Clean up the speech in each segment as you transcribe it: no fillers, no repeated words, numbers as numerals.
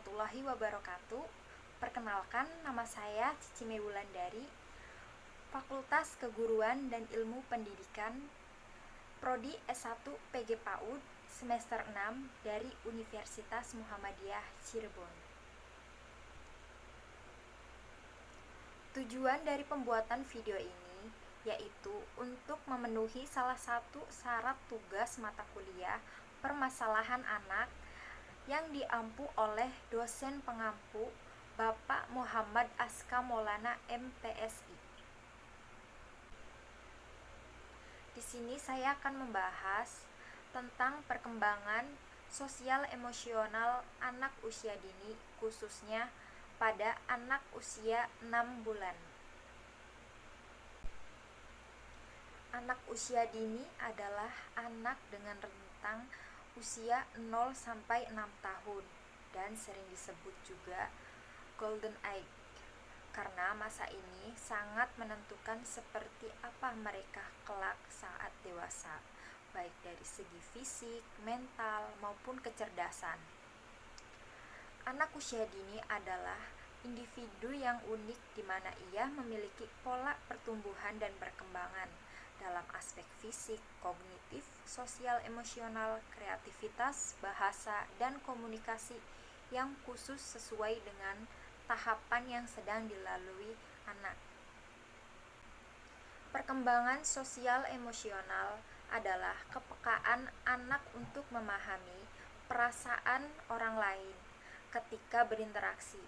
warahmatullahi wabarakatuh. Perkenalkan, nama saya Cici Wulandari, Fakultas Keguruan dan Ilmu Pendidikan, Prodi S1 PG PAUD, semester 6 dari Universitas Muhammadiyah Cirebon. Tujuan dari pembuatan video ini yaitu untuk memenuhi salah satu syarat tugas mata kuliah permasalahan anak yang diampu oleh dosen pengampu Bapak Muhammad Aska Maulana MPSI. Di sini saya akan membahas tentang perkembangan sosial emosional anak usia dini, khususnya pada anak usia 6 bulan. Anak usia dini adalah anak dengan rentang usia 0 sampai 6 tahun dan sering disebut juga golden age karena masa ini sangat menentukan seperti apa mereka kelak saat dewasa, baik dari segi fisik, mental, maupun kecerdasan. Anak usia dini adalah individu yang unik di mana ia memiliki pola pertumbuhan dan perkembangan dalam aspek fisik, kognitif, sosial, emosional, kreativitas, bahasa, dan komunikasi yang khusus sesuai dengan tahapan yang sedang dilalui anak. Perkembangan sosial emosional adalah kepekaan anak untuk memahami perasaan orang lain ketika berinteraksi.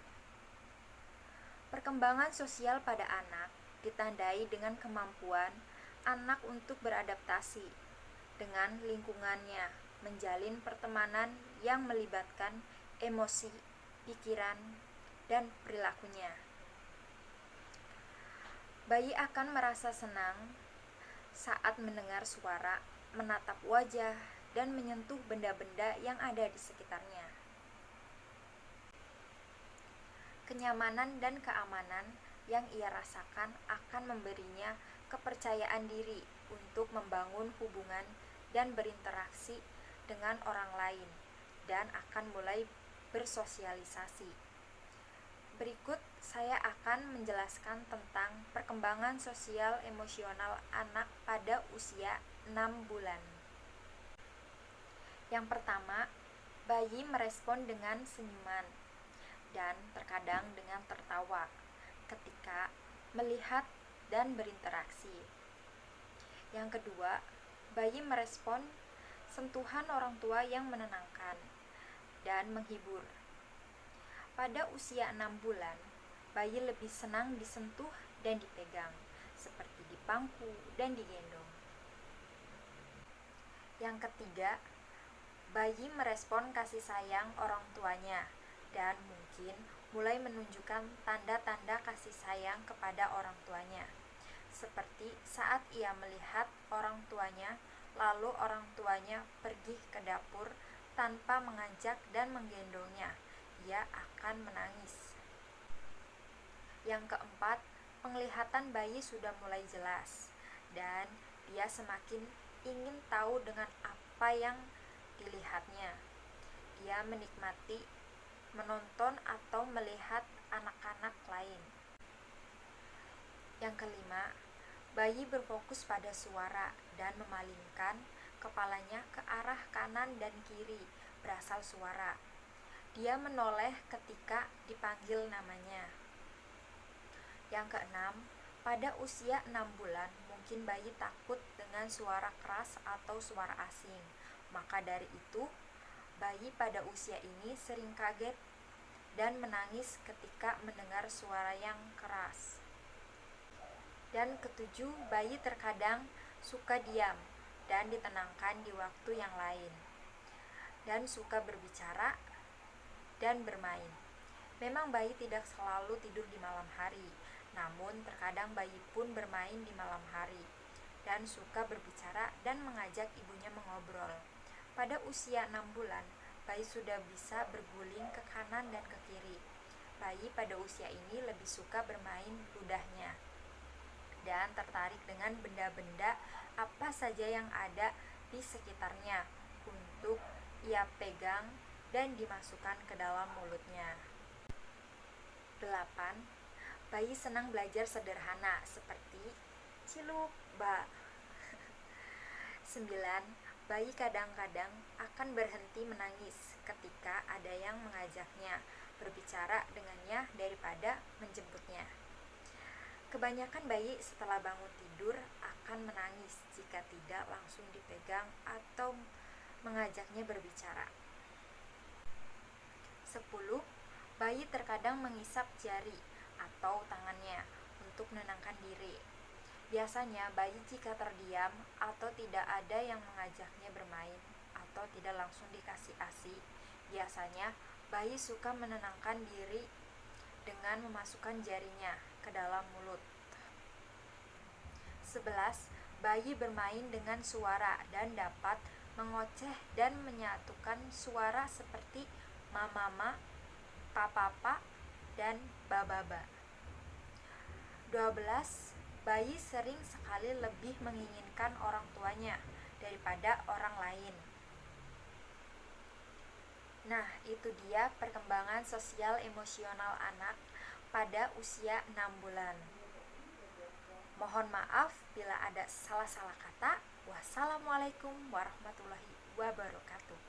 Perkembangan sosial pada anak ditandai dengan kemampuan anak untuk beradaptasi dengan lingkungannya, menjalin pertemanan yang melibatkan emosi, pikiran, dan perilakunya. Bayi akan merasa senang saat mendengar suara, menatap wajah, dan menyentuh benda-benda yang ada di sekitarnya. Kenyamanan dan keamanan yang ia rasakan akan memberinya kepercayaan diri untuk membangun hubungan dan berinteraksi dengan orang lain dan akan mulai bersosialisasi. Berikut saya akan menjelaskan tentang perkembangan sosial emosional anak pada usia 6 bulan. Yang pertama, bayi merespon dengan senyuman dan terkadang dengan tertawa ketika melihat dan berinteraksi. Yang kedua, bayi merespon sentuhan orang tua yang menenangkan dan menghibur. Pada usia 6 bulan, bayi lebih senang disentuh dan dipegang, seperti dipangku dan digendong. Yang ketiga, bayi merespon kasih sayang orang tuanya dan mungkin mulai menunjukkan tanda-tanda kasih sayang kepada orang tuanya, seperti saat ia melihat orang tuanya, lalu orang tuanya pergi ke dapur tanpa mengajak dan menggendongnya, ia akan menangis. Yang keempat, penglihatan bayi sudah mulai jelas dan dia semakin ingin tahu dengan apa yang dilihatnya. Dia menikmati menonton atau melihat anak-anak lain. Yang kelima, bayi berfokus pada suara dan memalingkan kepalanya ke arah kanan dan kiri berasal suara. Dia menoleh ketika dipanggil namanya. Yang keenam, pada usia 6 bulan mungkin bayi takut dengan suara keras atau suara asing. Maka dari itu, bayi pada usia ini sering kaget dan menangis ketika mendengar suara yang keras. Dan ketujuh, bayi terkadang suka diam dan ditenangkan di waktu yang lain, dan suka berbicara dan bermain. Memang bayi tidak selalu tidur di malam hari, namun terkadang bayi pun bermain di malam hari dan suka berbicara dan mengajak ibunya mengobrol. Pada usia 6 bulan, bayi sudah bisa berguling ke kanan dan ke kiri. Bayi pada usia ini lebih suka bermain ludahnya dan tertarik dengan benda-benda apa saja yang ada di sekitarnya untuk ia pegang dan dimasukkan ke dalam mulutnya. 8. Bayi senang belajar sederhana seperti cilup, ba. 9. Bayi kadang-kadang akan berhenti menangis ketika ada yang mengajaknya berbicara dengannya daripada menjemputnya. Kebanyakan bayi setelah bangun tidur akan menangis jika tidak langsung dipegang atau mengajaknya berbicara. 10. Bayi terkadang mengisap jari atau tangannya untuk menenangkan diri. Biasanya bayi jika terdiam atau tidak ada yang mengajaknya bermain atau tidak langsung dikasih ASI, biasanya bayi suka menenangkan diri dengan memasukkan jarinya ke dalam mulut. 11. Bayi bermain dengan suara dan dapat mengoceh dan menyatukan suara seperti mamama, papapa, dan bababa. 12. Bayi sering sekali lebih menginginkan orang tuanya daripada orang lain. Nah, itu dia perkembangan sosial emosional anak pada usia 6 bulan. Mohon maaf bila ada salah-salah kata. Wassalamualaikum warahmatullahi wabarakatuh.